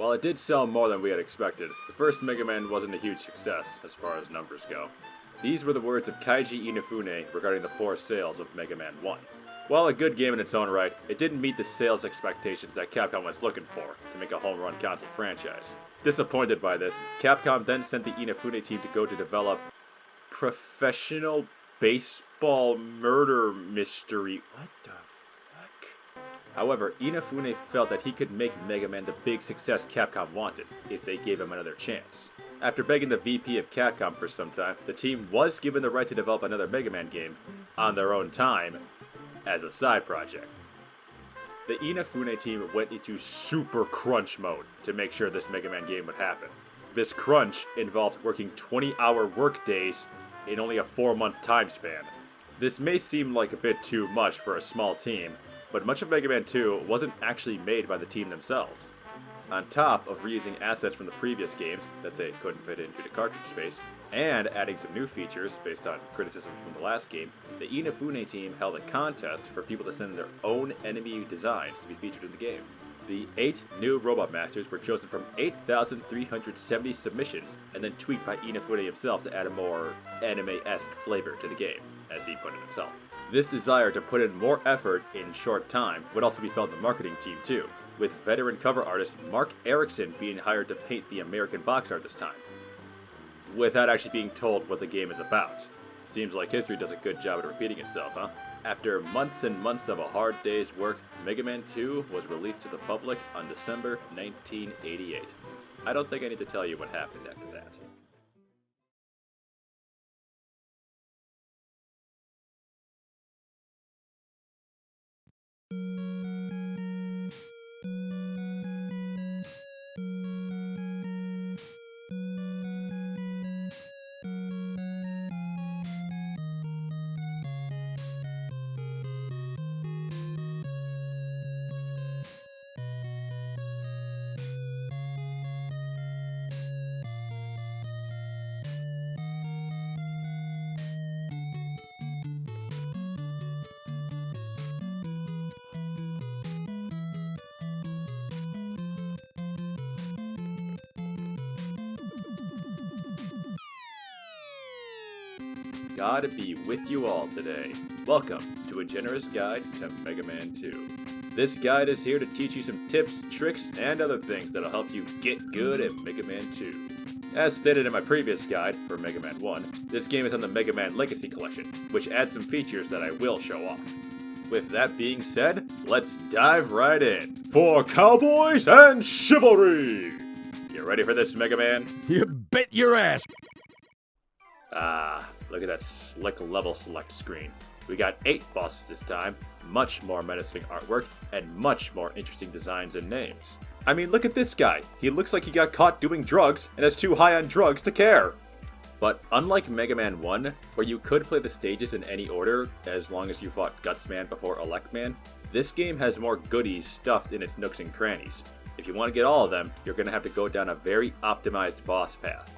While it did sell more than we had expected, the first Mega Man wasn't a huge success as far as numbers go. These were the words of Kaiji Inafune regarding the poor sales of Mega Man 1. While a good game in its own right, it didn't meet the sales expectations that Capcom was looking for to make a home run console franchise. Disappointed by this, Capcom then sent the Inafune team to go to develop Professional Baseball Murder Mystery. What the fuck? However, Inafune felt that he could make Mega Man the big success Capcom wanted, if they gave him another chance. After begging the VP of Capcom for some time, the team was given the right to develop another Mega Man game, on their own time, as a side project. The Inafune team went into super crunch mode to make sure this Mega Man game would happen. This crunch involved working 20-hour work days in only a 4-month time span. This may seem like a bit too much for a small team, but much of Mega Man 2 wasn't actually made by the team themselves. On top of reusing assets from the previous games that they couldn't fit into the cartridge space, and adding some new features based on criticisms from the last game, the Inafune team held a contest for people to send their own enemy designs to be featured in the game. The 8 new Robot Masters were chosen from 8,370 submissions, and then tweaked by Inafune himself to add a more anime-esque flavor to the game, as he put it himself. This desire to put in more effort in short time would also be felt in the marketing team too, with veteran cover artist Mark Erickson being hired to paint the American box art this time, without actually being told what the game is about. Seems like history does a good job at repeating itself, huh? After months and months of a hard day's work, Mega Man 2 was released to the public on December 1988. I don't think I need to tell you what happened after that. Gotta be with you all today. Welcome to a generous guide to Mega Man 2. This guide is here to teach you some tips, tricks, and other things that'll help you get good at Mega Man 2. As stated in my previous guide for Mega Man 1, this game is on the Mega Man Legacy Collection, which adds some features that I will show off. With that being said, let's dive right in. For cowboys and chivalry! You ready for this, Mega Man? You bet your ass! Look at that slick level select screen. We got 8 bosses this time, much more menacing artwork, and much more interesting designs and names. I mean, look at this guy. He looks like he got caught doing drugs and is too high on drugs to care. But unlike Mega Man 1, where you could play the stages in any order as long as you fought Gutsman before Electman, this game has more goodies stuffed in its nooks and crannies. If you want to get all of them, you're going to have to go down a very optimized boss path.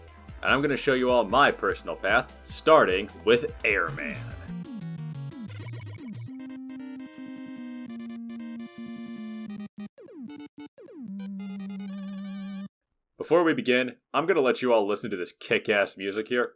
And I'm going to show you all my personal path, starting with Airman. Before we begin, I'm going to let you all listen to this kick-ass music here.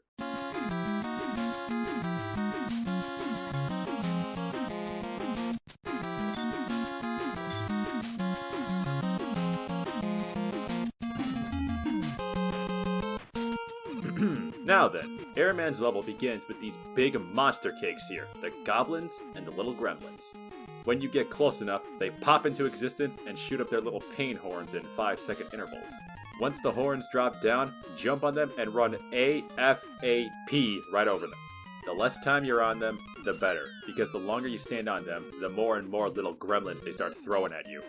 Now then, Airman's level begins with these big monster cakes here, the goblins and the little gremlins. When you get close enough, they pop into existence and shoot up their little pain horns in 5-second intervals. Once the horns drop down, jump on them and run AFAP right over them. The less time you're on them, the better, because the longer you stand on them, the more and more little gremlins they start throwing at you.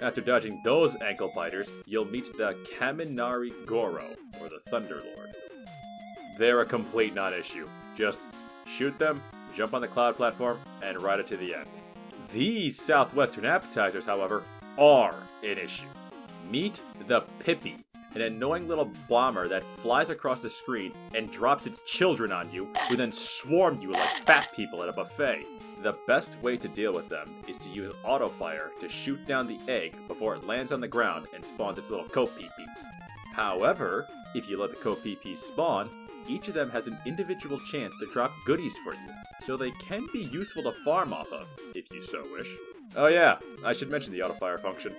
After dodging those ankle biters, you'll meet the Kaminari Goro, or the Thunder Lord. They're a complete non-issue. Just shoot them, jump on the cloud platform, and ride it to the end. These southwestern appetizers, however, are an issue. Meet the Pippi, an annoying little bomber that flies across the screen and drops its children on you, who then swarm you like fat people at a buffet. The best way to deal with them is to use auto fire to shoot down the egg before it lands on the ground and spawns its little co-peepees. However, if you let the co-peepees spawn, each of them has an individual chance to drop goodies for you, so they can be useful to farm off of, if you so wish. Oh yeah, I should mention the auto fire function.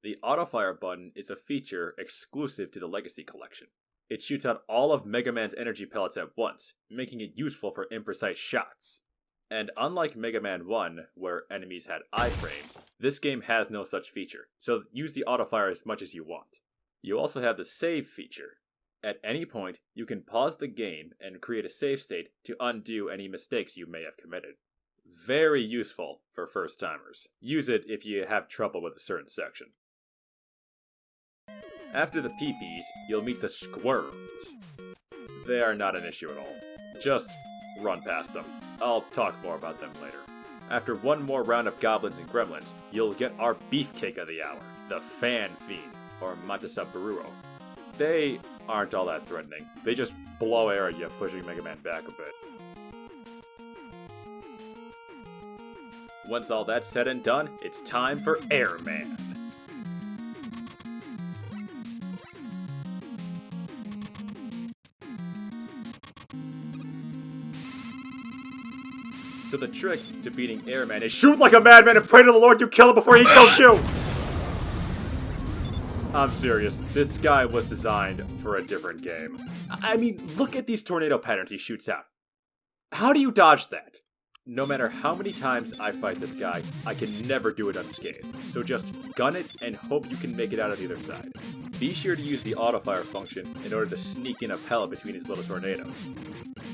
The auto fire button is a feature exclusive to the Legacy Collection. It shoots out all of Mega Man's energy pellets at once, making it useful for imprecise shots. And unlike Mega Man 1, where enemies had iframes, this game has no such feature, so use the auto fire as much as you want. You also have the save feature. At any point, you can pause the game and create a save state to undo any mistakes you may have committed. Very useful for first-timers. Use it if you have trouble with a certain section. After the peepees, you'll meet the squirms. They are not an issue at all. Just run past them. I'll talk more about them later. After one more round of goblins and gremlins, you'll get our beefcake of the hour, the Fan Fiend, or Matasabururo. They aren't all that threatening. They just blow air at you, pushing Mega Man back a bit. Once all that's said and done, it's time for Airman. So the trick to beating Airman is shoot like a madman and pray to the Lord you kill him before he kills you! I'm serious, this guy was designed for a different game. I mean, look at these tornado patterns he shoots out. How do you dodge that? No matter how many times I fight this guy, I can never do it unscathed. So just gun it and hope you can make it out of the other side. Be sure to use the autofire function in order to sneak in a pellet between his little tornadoes.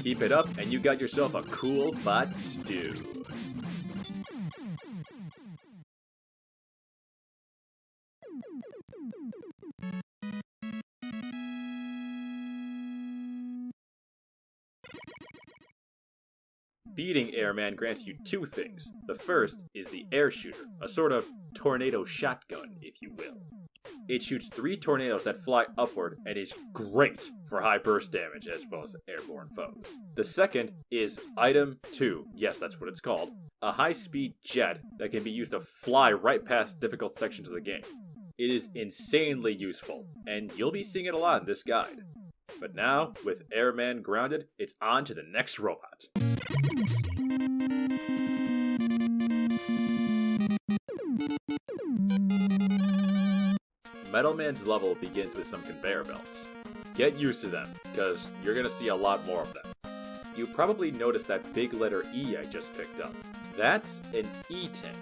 Keep it up and you got yourself a cool bot stew. Beating Airman grants you two things. The first is the air shooter, a sort of tornado shotgun, if you will. It shoots 3 tornadoes that fly upward and is great for high burst damage as well as airborne foes. The second is Item 2, yes that's what it's called, a high-speed jet that can be used to fly right past difficult sections of the game. It is insanely useful, and you'll be seeing it a lot in this guide. But now, with Airman grounded, it's on to the next robot. Metal Man's level begins with some conveyor belts. Get used to them, because you're going to see a lot more of them. You probably noticed that big letter E I just picked up. That's an E-tank.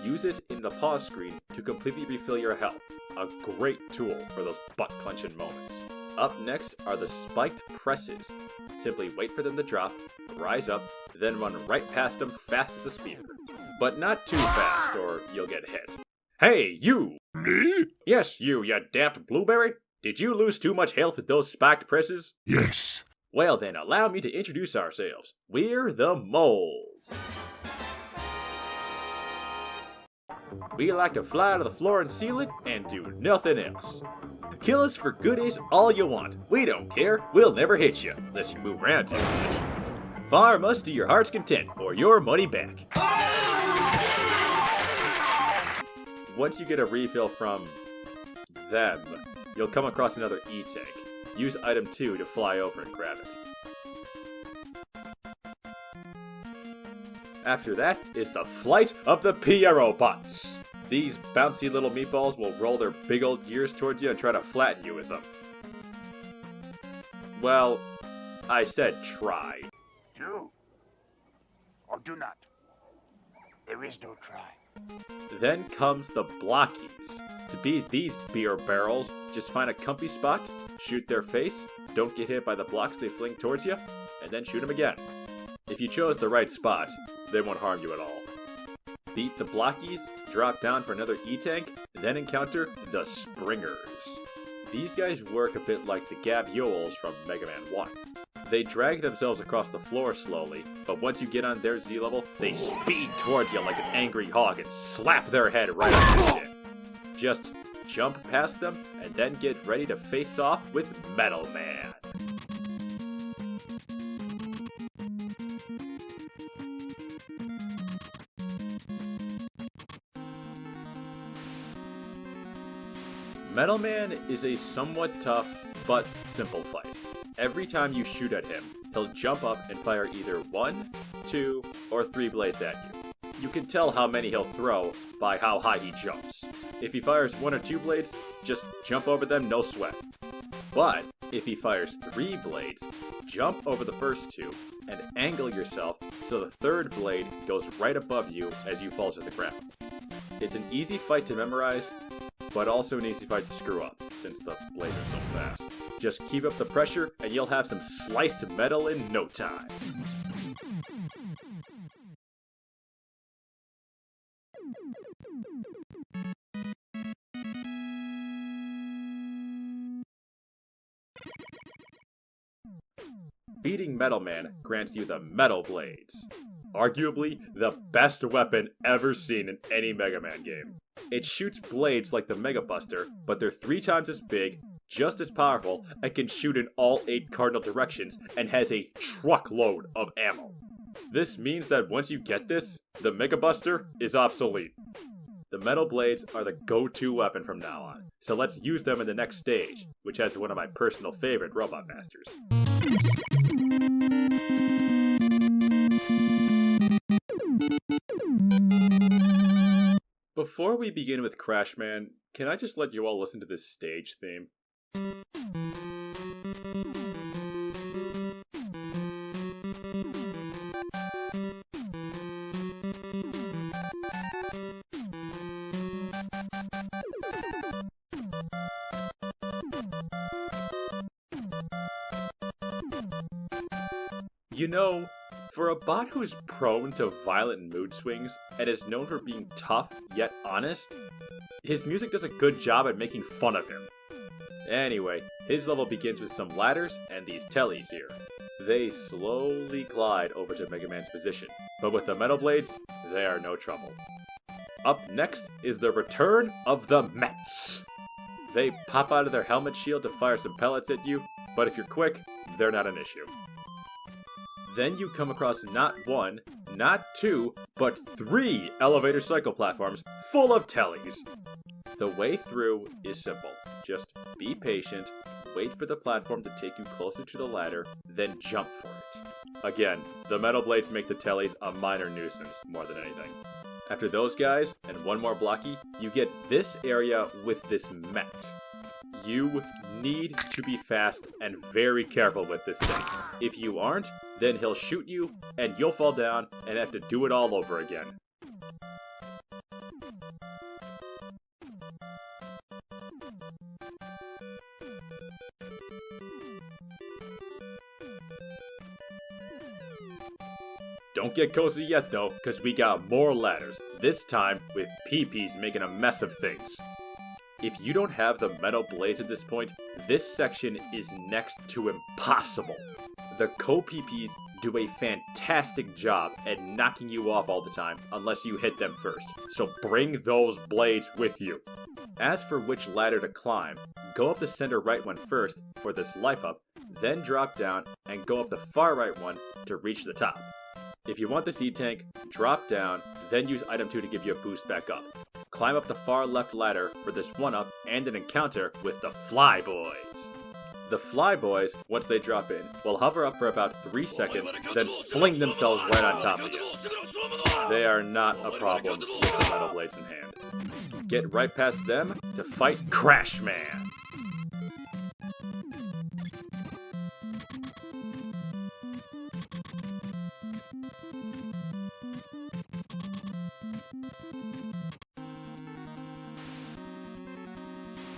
Use it in the pause screen to completely refill your health. A great tool for those butt-clenching moments. Up next are the spiked presses. Simply wait for them to drop, rise up, then run right past them fast as a spear. But not too fast, or you'll get hit. Hey, you! Me? Yes, you daft blueberry! Did you lose too much health with those spiked presses? Yes. Well then, allow me to introduce ourselves. We're the Moles. We like to fly to the floor and seal it, and do nothing else. Kill us for goodies all you want. We don't care. We'll never hit you, unless you move around too much. Farm us to your heart's content, or your money back. Once you get a refill from them, you'll come across another E-tank. Use item 2 to fly over and grab it. After that is the flight of the Pierrot bots. These bouncy little meatballs will roll their big old gears towards you and try to flatten you with them. Well, I said try. Do or do not. There is no try. Then comes the blockies. To beat these beer barrels, just find a comfy spot, shoot their face, don't get hit by the blocks they fling towards you, and then shoot them again. If you chose the right spot, they won't harm you at all. Beat the blockies, drop down for another E-tank, then encounter the Springers. These guys work a bit like the Gavioles from Mega Man 1. They drag themselves across the floor slowly, but once you get on their Z level, they speed towards you like an angry hog and slap their head right on your chin. Just jump past them, and then get ready to face off with Metal Man. Metal Man is a somewhat tough, but simple fight. Every time you shoot at him, he'll jump up and fire either 1, 2, or 3 blades at you. You can tell how many he'll throw by how high he jumps. If he fires 1 or 2 blades, just jump over them, no sweat. But if he fires 3 blades, jump over the first 2 and angle yourself so the 3rd blade goes right above you as you fall to the ground. It's an easy fight to memorize, but also an easy fight to screw up, since the blades are so fast. Just keep up the pressure, and you'll have some sliced metal in no time. Beating Metal Man grants you the Metal Blades, arguably the best weapon ever seen in any Mega Man game. It shoots blades like the Mega Buster, but they're 3 times as big, just as powerful, and can shoot in all 8 cardinal directions, and has a truckload of ammo. This means that once you get this, the Mega Buster is obsolete. The Metal Blades are the go-to weapon from now on, so let's use them in the next stage, which has one of my personal favorite Robot Masters. Before we begin with Crash Man, can I just let you all listen to this stage theme? You know, for a bot who's prone to violent mood swings and is known for being tough yet honest, his music does a good job at making fun of him. Anyway, his level begins with some ladders and these tellies here. They slowly glide over to Mega Man's position, but with the Metal Blades, they are no trouble. Up next is the return of the Mets. They pop out of their helmet shield to fire some pellets at you, but if you're quick, they're not an issue. Then you come across not 1, not 2, but 3 elevator cycle platforms full of tellies. The way through is simple. Just be patient, wait for the platform to take you closer to the ladder, then jump for it. Again, the Metal Blades make the tellies a minor nuisance more than anything. After those guys, and 1 more blocky, you get this area with this Met. You need to be fast and very careful with this thing. If you aren't, then he'll shoot you, and you'll fall down and have to do it all over again. Don't get cozy yet though, cause we got more ladders, this time with PPs making a mess of things. If you don't have the Metal Blades at this point, this section is next to impossible. The co-PPs do a fantastic job at knocking you off all the time unless you hit them first, so bring those blades with you. As for which ladder to climb, go up the center right one first for this life up, then drop down and go up the far right one to reach the top. If you want the C-Tank, drop down, then use item 2 to give you a boost back up. Climb up the far left ladder for this 1-up and an encounter with the Fly Boys. The Fly Boys, once they drop in, will hover up for about 3 seconds, then fling themselves right on top of you. They are not a problem with the Metal Blades in hand. Get right past them to fight Crash Man.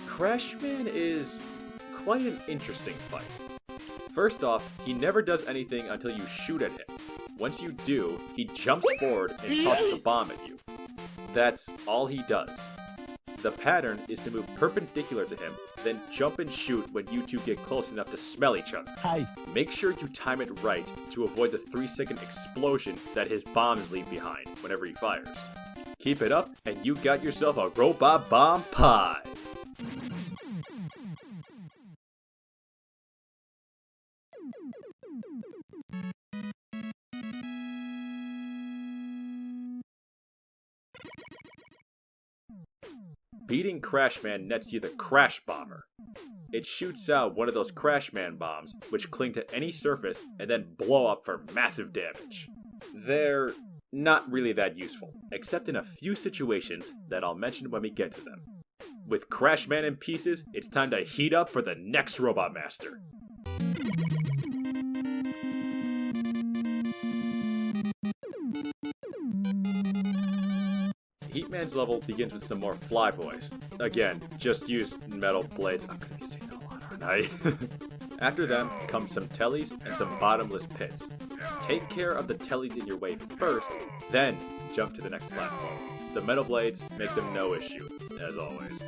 Crash Man is quite an interesting fight. First off, he never does anything until you shoot at him. Once you do, he jumps forward and tosses a bomb at you. That's all he does. The pattern is to move perpendicular to him, then jump and shoot when you two get close enough to smell each other. Hi. Make sure you time it right to avoid the 3-second explosion that his bombs leave behind whenever he fires. Keep it up, and you got yourself a robot bomb pie! Beating Crashman nets you the Crash Bomber. It shoots out one of those Crashman bombs, which cling to any surface and then blow up for massive damage. They're not really that useful, except in a few situations that I'll mention when we get to them. With Crashman in pieces, it's time to heat up for the next Robot Master. Heatman's level begins with some more Flyboys. Again, just use metal blades. I'm gonna be saying that a lot, aren't I? After them come some tellies and some bottomless pits. Take care of the tellies in your way first, then jump to the next platform. The metal blades make them no issue, as always.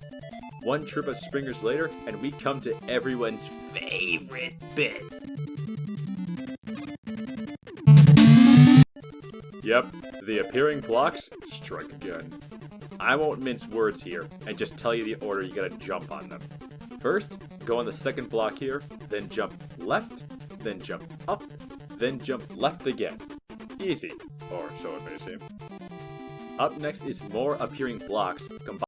One trip of springers later, and we come to everyone's favorite bit. Yep, the appearing blocks strike again. I won't mince words here, and just tell you the order you gotta jump on them. First, go on the second block here, then jump left, then jump up, then jump left again. Easy, or so it may seem. Up next is more appearing blocks combined